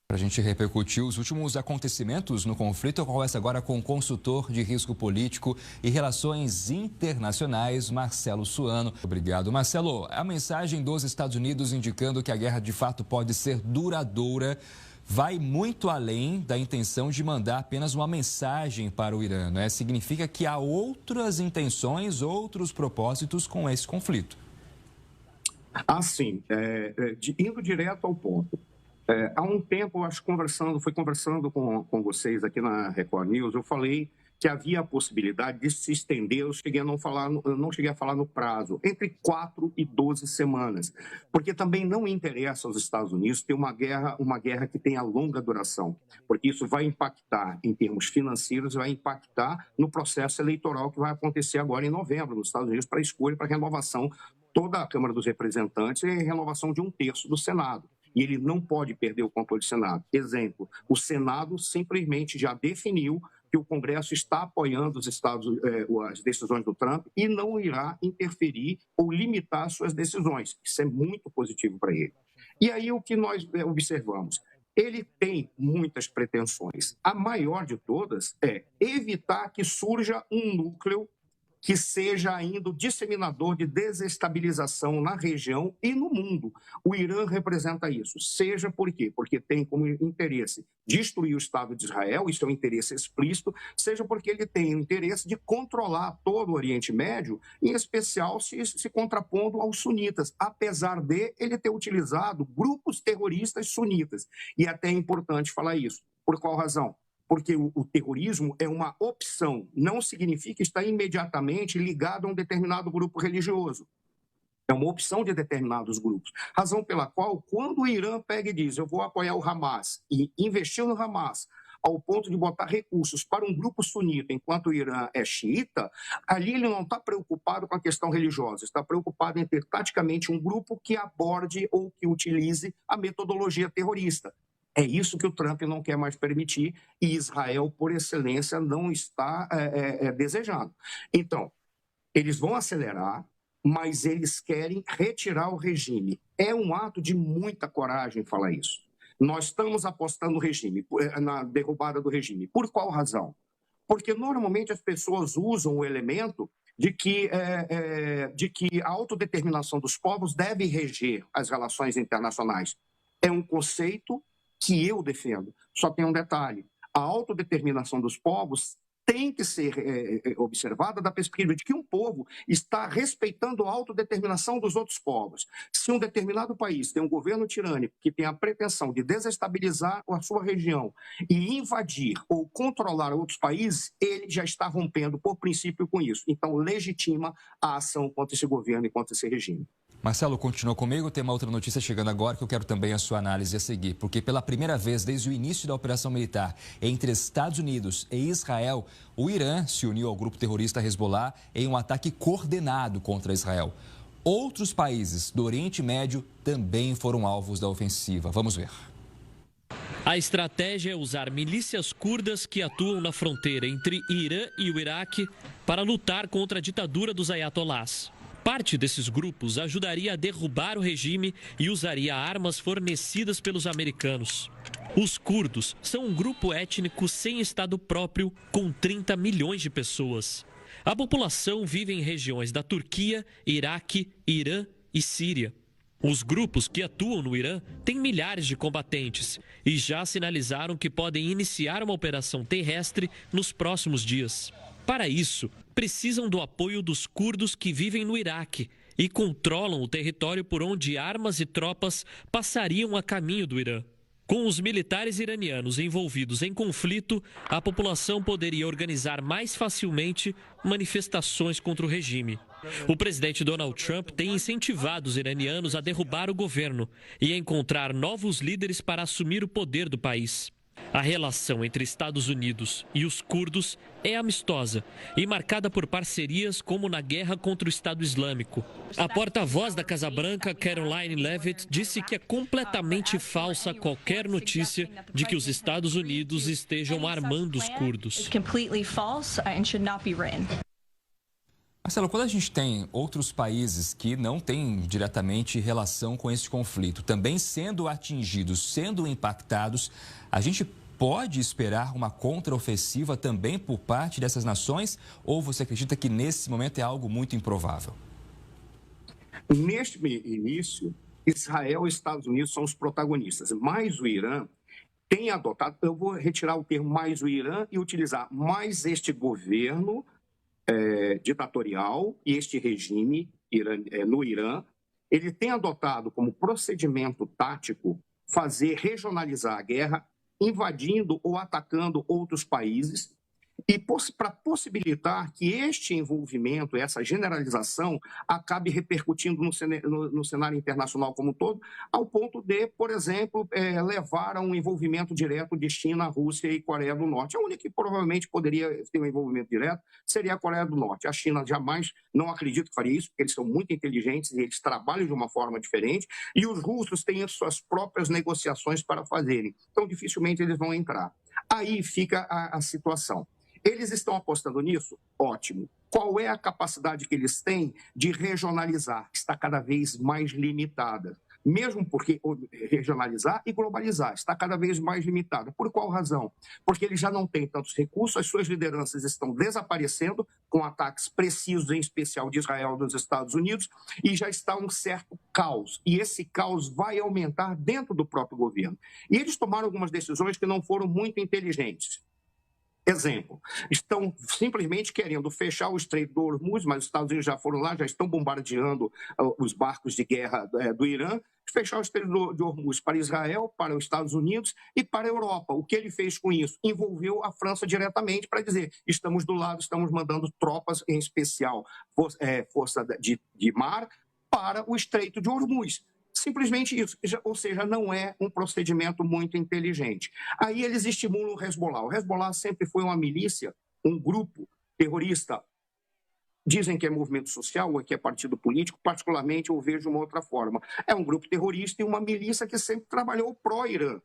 Para a gente repercutir os últimos acontecimentos no conflito, eu converso agora com o consultor de risco político e relações internacionais, Marcelo Suano. Obrigado, Marcelo. A mensagem dos Estados Unidos indicando que a guerra de fato pode ser duradoura vai muito além da intenção de mandar apenas uma mensagem para o Irã, né? Significa que há outras intenções, outros propósitos com esse conflito. Sim, indo direto ao ponto. Há um tempo, acho que fui conversando com vocês aqui na Record News, eu falei que havia a possibilidade de se estender, eu não cheguei a falar no prazo, entre 4 e 12 semanas, porque também não interessa aos Estados Unidos ter uma guerra que tenha longa duração, porque isso vai impactar em termos financeiros, vai impactar no processo eleitoral que vai acontecer agora em novembro nos Estados Unidos para escolha, para renovação toda a Câmara dos Representantes e renovação de 1/3 do Senado. E ele não pode perder o controle do Senado. Exemplo, o Senado simplesmente já definiu que o Congresso está apoiando as decisões do Trump e não irá interferir ou limitar suas decisões. Isso é muito positivo para ele. E aí o que nós observamos? Ele tem muitas pretensões. A maior de todas é evitar que surja um núcleo que seja ainda o disseminador de desestabilização na região e no mundo. O Irã representa isso. Seja por quê? Porque tem como interesse destruir o Estado de Israel, isso é um interesse explícito, seja porque ele tem o interesse de controlar todo o Oriente Médio, em especial se contrapondo aos sunitas, apesar de ele ter utilizado grupos terroristas sunitas. E até é importante falar isso. Por qual razão? Porque o terrorismo é uma opção, não significa estar imediatamente ligado a um determinado grupo religioso. É uma opção de determinados grupos. Razão pela qual, quando o Irã pega e diz eu vou apoiar o Hamas e investiu no Hamas ao ponto de botar recursos para um grupo sunita, enquanto o Irã é xiita, ali ele não está preocupado com a questão religiosa, está preocupado em ter taticamente um grupo que aborde ou que utilize a metodologia terrorista. É isso que o Trump não quer mais permitir e Israel, por excelência, não está desejando. Então, eles vão acelerar, mas eles querem retirar o regime. É um ato de muita coragem falar isso. Nós estamos apostando no regime, na derrubada do regime. Por qual razão? Porque normalmente as pessoas usam o elemento de que a autodeterminação dos povos deve reger as relações internacionais. É um conceito que eu defendo. Só tem um detalhe. A autodeterminação dos povos tem que ser observada da perspectiva de que um povo está respeitando a autodeterminação dos outros povos. Se um determinado país tem um governo tirânico que tem a pretensão de desestabilizar a sua região e invadir ou controlar outros países, ele já está rompendo por princípio com isso. Então, legitima a ação contra esse governo e contra esse regime. Marcelo, continua comigo. Tem uma outra notícia chegando agora que eu quero também a sua análise a seguir. Porque pela primeira vez desde o início da operação militar entre Estados Unidos e Israel, o Irã se uniu ao grupo terrorista Hezbollah em um ataque coordenado contra Israel. Outros países do Oriente Médio também foram alvos da ofensiva. Vamos ver. A estratégia é usar milícias curdas que atuam na fronteira entre Irã e o Iraque para lutar contra a ditadura dos ayatolás. Parte desses grupos ajudaria a derrubar o regime e usaria armas fornecidas pelos americanos. Os curdos são um grupo étnico sem estado próprio com 30 milhões de pessoas. A população vive em regiões da Turquia, Iraque, Irã e Síria. Os grupos que atuam no Irã têm milhares de combatentes e já sinalizaram que podem iniciar uma operação terrestre nos próximos dias. Para isso, precisam do apoio dos curdos que vivem no Iraque e controlam o território por onde armas e tropas passariam a caminho do Irã. Com os militares iranianos envolvidos em conflito, a população poderia organizar mais facilmente manifestações contra o regime. O presidente Donald Trump tem incentivado os iranianos a derrubar o governo e a encontrar novos líderes para assumir o poder do país. A relação entre Estados Unidos e os curdos é amistosa e marcada por parcerias como na guerra contra o Estado Islâmico. A porta-voz da Casa Branca, Caroline Leavitt, disse que é completamente falsa qualquer notícia de que os Estados Unidos estejam armando os curdos. Marcelo, quando a gente tem outros países que não têm diretamente relação com esse conflito, também sendo atingidos, sendo impactados, a gente pode esperar uma contraofensiva também por parte dessas nações? Ou você acredita que nesse momento é algo muito improvável? Neste início, Israel e Estados Unidos são os protagonistas, mas o Irã tem adotado, eu vou retirar o termo mais o Irã e utilizar mais este governo ditatorial e este regime no Irã, ele tem adotado como procedimento tático regionalizar a guerra, invadindo ou atacando outros países, e para possibilitar que este envolvimento, essa generalização, acabe repercutindo no cenário internacional como um todo, ao ponto de, por exemplo, levar a um envolvimento direto de China, Rússia e Coreia do Norte. A única que provavelmente poderia ter um envolvimento direto seria a Coreia do Norte. A China jamais, não acredito que faria isso, porque eles são muito inteligentes e eles trabalham de uma forma diferente, e os russos têm as suas próprias negociações para fazerem. Então, dificilmente eles vão entrar. Aí fica a situação. Eles estão apostando nisso? Ótimo. Qual é a capacidade que eles têm de regionalizar? Está cada vez mais limitada. Mesmo porque regionalizar e globalizar está cada vez mais limitada. Por qual razão? Porque eles já não têm tantos recursos, as suas lideranças estão desaparecendo com ataques precisos, em especial de Israel e dos Estados Unidos, e já está um certo caos. E esse caos vai aumentar dentro do próprio governo. E eles tomaram algumas decisões que não foram muito inteligentes. Exemplo, estão simplesmente querendo fechar o Estreito do Hormuz, mas os Estados Unidos já foram lá, já estão bombardeando os barcos de guerra do Irã, fechar o Estreito de Hormuz para Israel, para os Estados Unidos e para a Europa. O que ele fez com isso? Envolveu a França diretamente para dizer, estamos do lado, estamos mandando tropas, em especial força de mar, para o Estreito de Hormuz. Simplesmente isso, ou seja, não é um procedimento muito inteligente. Aí eles estimulam o Hezbollah. O Hezbollah sempre foi uma milícia, um grupo terrorista. Dizem que é movimento social ou que é partido político, particularmente eu vejo de uma outra forma. É um grupo terrorista e uma milícia que sempre trabalhou pró-Irã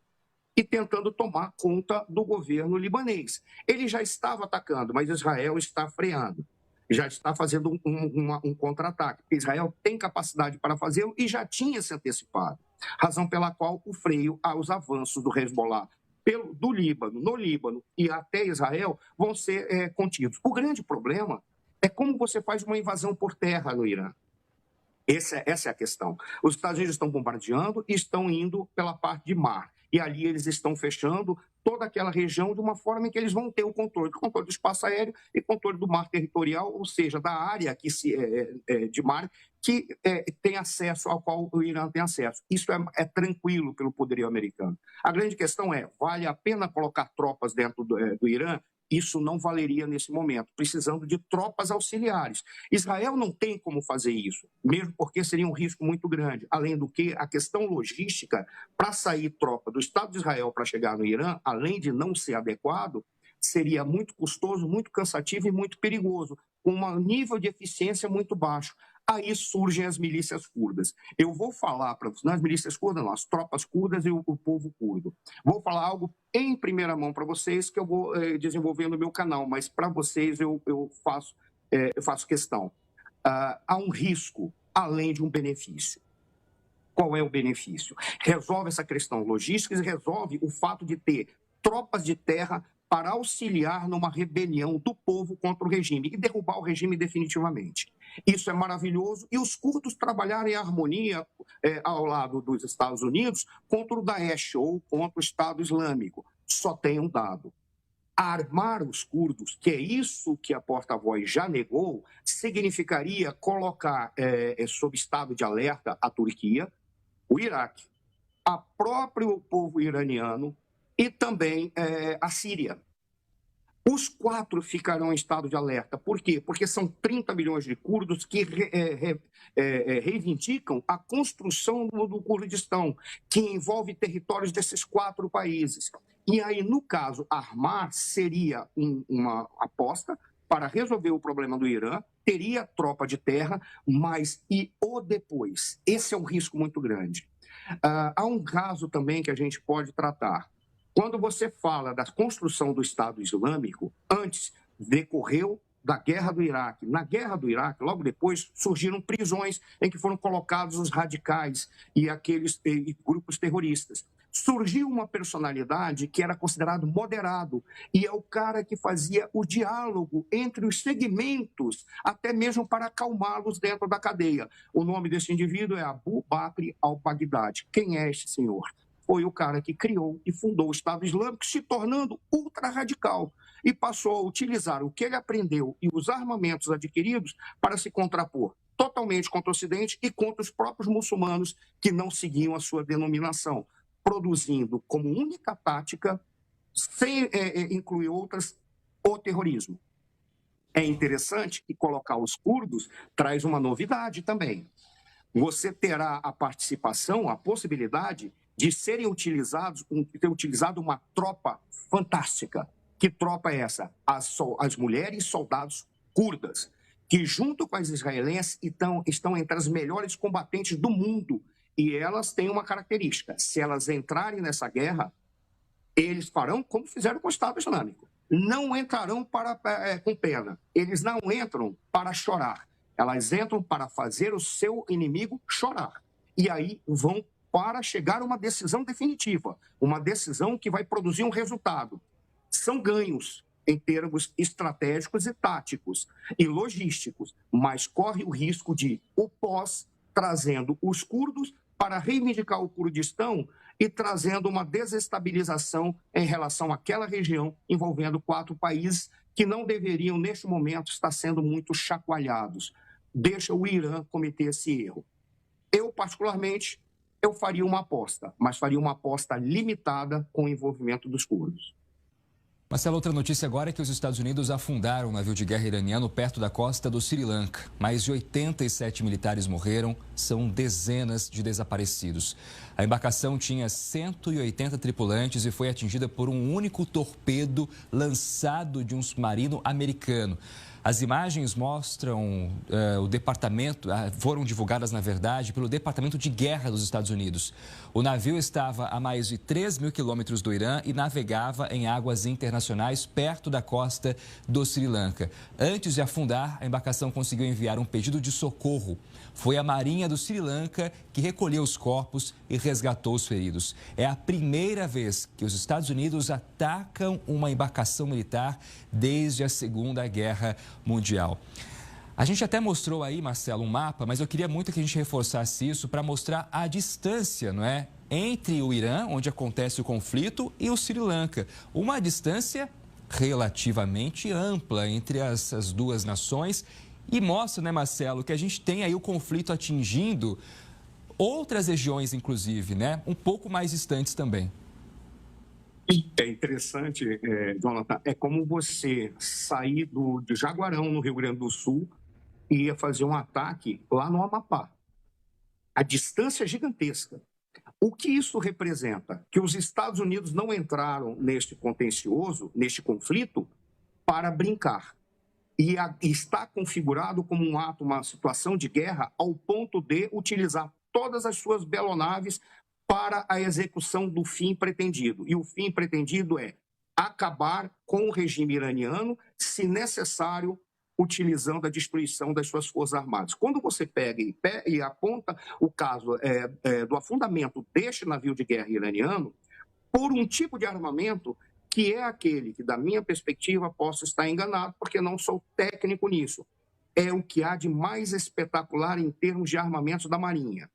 e tentando tomar conta do governo libanês. Ele já estava atacando, mas Israel está freando. Já está fazendo um contra-ataque. Israel tem capacidade para fazê-lo e já tinha se antecipado. Razão pela qual o freio aos avanços do Hezbollah do Líbano, no Líbano e até Israel vão ser contidos. O grande problema é como você faz uma invasão por terra no Irã. Essa é a questão. Os Estados Unidos estão bombardeando e estão indo pela parte de mar. E ali eles estão fechando toda aquela região de uma forma em que eles vão ter o controle do espaço aéreo e controle do mar territorial, ou seja, da área de mar que tem acesso, ao qual o Irã tem acesso. Isso é tranquilo pelo poderio americano. A grande questão é, vale a pena colocar tropas dentro do Irã? Isso não valeria nesse momento, precisando de tropas auxiliares. Israel não tem como fazer isso, mesmo porque seria um risco muito grande. Além do que, a questão logística, para sair tropa do Estado de Israel para chegar no Irã, além de não ser adequado, seria muito custoso, muito cansativo e muito perigoso, com um nível de eficiência muito baixo. Aí surgem as milícias curdas. Eu vou falar para vocês, não as milícias curdas, não, as tropas curdas e o povo curdo. Vou falar algo em primeira mão para vocês que eu vou desenvolver no meu canal, mas para vocês eu faço questão. Há um risco além de um benefício. Qual é o benefício? Resolve essa questão logística e resolve o fato de ter tropas de terra para auxiliar numa rebelião do povo contra o regime e derrubar o regime definitivamente. Isso é maravilhoso e os curdos trabalharem em harmonia ao lado dos Estados Unidos contra o Daesh ou contra o Estado Islâmico. Só tem um dado. Armar os curdos, que é isso que a porta-voz já negou, significaria colocar sob estado de alerta a Turquia, o Iraque, o próprio povo iraniano e também a Síria. Os 4 ficarão em estado de alerta. Por quê? Porque são 30 milhões de curdos que reivindicam a construção do Kurdistão, que envolve territórios desses 4 países. E aí, no caso, armar seria uma aposta para resolver o problema do Irã, teria tropa de terra, mas e o depois? Esse é um risco muito grande. Há um caso também que a gente pode tratar. Quando você fala da construção do Estado Islâmico, antes decorreu da guerra do Iraque. Na guerra do Iraque, logo depois, surgiram prisões em que foram colocados os radicais e aqueles grupos terroristas. Surgiu uma personalidade que era considerado moderado e é o cara que fazia o diálogo entre os segmentos, até mesmo para acalmá-los dentro da cadeia. O nome desse indivíduo é Abu Bakr al-Baghdadi. Quem é este senhor? Foi o cara que criou e fundou o Estado Islâmico, se tornando ultra-radical e passou a utilizar o que ele aprendeu e os armamentos adquiridos para se contrapor totalmente contra o Ocidente e contra os próprios muçulmanos que não seguiam a sua denominação, produzindo como única tática, sem incluir outras, o terrorismo. É interessante que colocar os curdos traz uma novidade também. Você terá a participação, a possibilidade de serem utilizados, ter utilizado uma tropa fantástica. Que tropa é essa? As mulheres soldados curdas, que junto com as israelenses estão entre as melhores combatentes do mundo. E elas têm uma característica: se elas entrarem nessa guerra, eles farão como fizeram com o Estado Islâmico. Não entrarão com pena. Eles não entram para chorar. Elas entram para fazer o seu inimigo chorar. E aí vão para chegar a uma decisão definitiva, uma decisão que vai produzir um resultado. São ganhos em termos estratégicos e táticos e logísticos, mas corre o risco de o pós trazendo os curdos para reivindicar o Kurdistão e trazendo uma desestabilização em relação àquela região, envolvendo 4 países que não deveriam, neste momento, estar sendo muito chacoalhados. Deixa o Irã cometer esse erro. Eu, particularmente, faria uma aposta, mas faria uma aposta limitada com o envolvimento dos curdos. Marcelo, outra notícia agora é que os Estados Unidos afundaram um navio de guerra iraniano perto da costa do Sri Lanka. Mais de 87 militares morreram, são dezenas de desaparecidos. A embarcação tinha 180 tripulantes e foi atingida por um único torpedo lançado de um submarino americano. As imagens mostram o departamento, foram divulgadas, na verdade, pelo Departamento de Guerra dos Estados Unidos. O navio estava a mais de 3.000 quilômetros do Irã e navegava em águas internacionais perto da costa do Sri Lanka. Antes de afundar, a embarcação conseguiu enviar um pedido de socorro. Foi a Marinha do Sri Lanka que recolheu os corpos e resgatou os feridos. É a primeira vez que os Estados Unidos atacam uma embarcação militar desde a Segunda Guerra Mundial. A gente até mostrou aí, Marcelo, um mapa, mas eu queria muito que a gente reforçasse isso para mostrar a distância, não é, entre o Irã, onde acontece o conflito, e o Sri Lanka. Uma distância relativamente ampla entre essas duas nações e mostra, né, Marcelo, que a gente tem aí o conflito atingindo outras regiões, inclusive, né, um pouco mais distantes também. É interessante, Jonathan, é como você sair de Jaguarão, no Rio Grande do Sul, e ia fazer um ataque lá no Amapá. A distância é gigantesca. O que isso representa? Que os Estados Unidos não entraram neste contencioso, neste conflito, para brincar. E está configurado como um ato, uma situação de guerra, ao ponto de utilizar todas as suas belonaves para a execução do fim pretendido. E o fim pretendido é acabar com o regime iraniano, se necessário, utilizando a destruição das suas forças armadas. Quando você pega e aponta o caso do afundamento deste navio de guerra iraniano, por um tipo de armamento que é aquele que, da minha perspectiva, posso estar enganado, porque não sou técnico nisso, é o que há de mais espetacular em termos de armamentos da Marinha.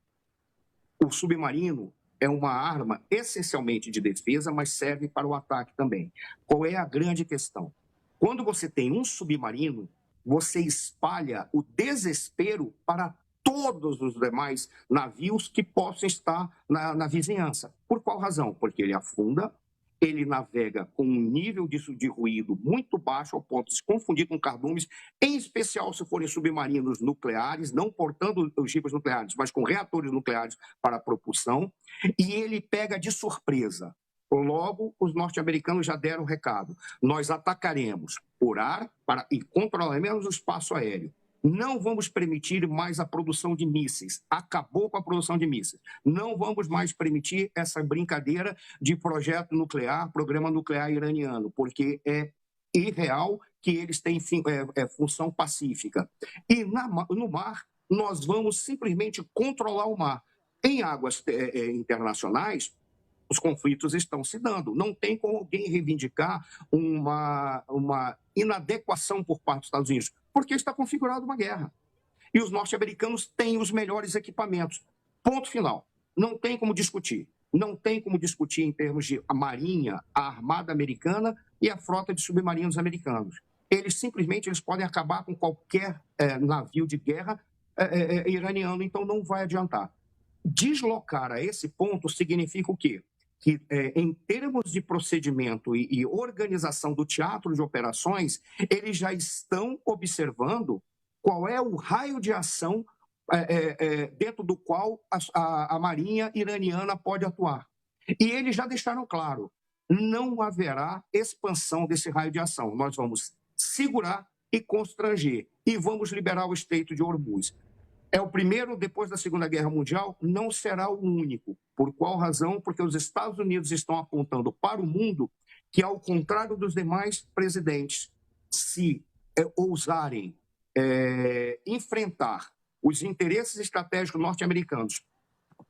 O submarino é uma arma essencialmente de defesa, mas serve para o ataque também. Qual é a grande questão? Quando você tem um submarino, você espalha o desespero para todos os demais navios que possam estar na vizinhança. Por qual razão? Porque ele afunda, ele navega com um nível de ruído muito baixo, ao ponto de se confundir com cardumes, em especial se forem submarinos nucleares, não portando ogivas nucleares, mas com reatores nucleares para propulsão, e ele pega de surpresa. Logo, os norte-americanos já deram o recado. Nós atacaremos por ar e controlaremos o espaço aéreo. Não vamos permitir mais a produção de mísseis. Acabou com a produção de mísseis. Não vamos mais permitir essa brincadeira de projeto nuclear, programa nuclear iraniano, porque é irreal que eles têm função pacífica. E no mar, nós vamos simplesmente controlar o mar. Em águas internacionais, os conflitos estão se dando. Não tem como alguém reivindicar uma inadequação por parte dos Estados Unidos, porque está configurada uma guerra. E os norte-americanos têm os melhores equipamentos. Ponto final. Não tem como discutir. Não tem como discutir em termos de a Marinha, a Armada Americana e a frota de submarinos americanos. Eles simplesmente podem acabar com qualquer navio de guerra iraniano, então não vai adiantar. Deslocar a esse ponto significa o quê? Que, em termos de procedimento e organização do teatro de operações, eles já estão observando qual é o raio de ação dentro do qual a Marinha iraniana pode atuar. E eles já deixaram claro, não haverá expansão desse raio de ação. Nós vamos segurar e constranger e vamos liberar o Estreito de Hormuz. É o primeiro, depois da Segunda Guerra Mundial, não será o único. Por qual razão? Porque os Estados Unidos estão apontando para o mundo que, ao contrário dos demais presidentes, se ousarem enfrentar os interesses estratégicos norte-americanos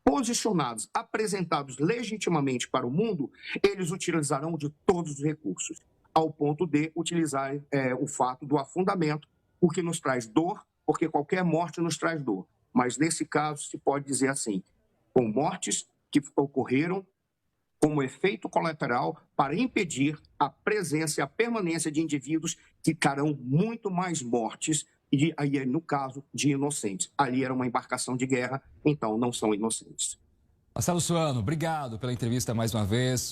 posicionados, apresentados legitimamente para o mundo, eles utilizarão de todos os recursos, ao ponto de utilizar o fato do afundamento, o que nos traz dor, porque qualquer morte nos traz dor. Mas, nesse caso, se pode dizer assim, com mortes que ocorreram como efeito colateral para impedir a presença e a permanência de indivíduos que trarão muito mais mortes, e aí, no caso, de inocentes. Ali era uma embarcação de guerra, então não são inocentes. Marcelo Suano, obrigado pela entrevista mais uma vez.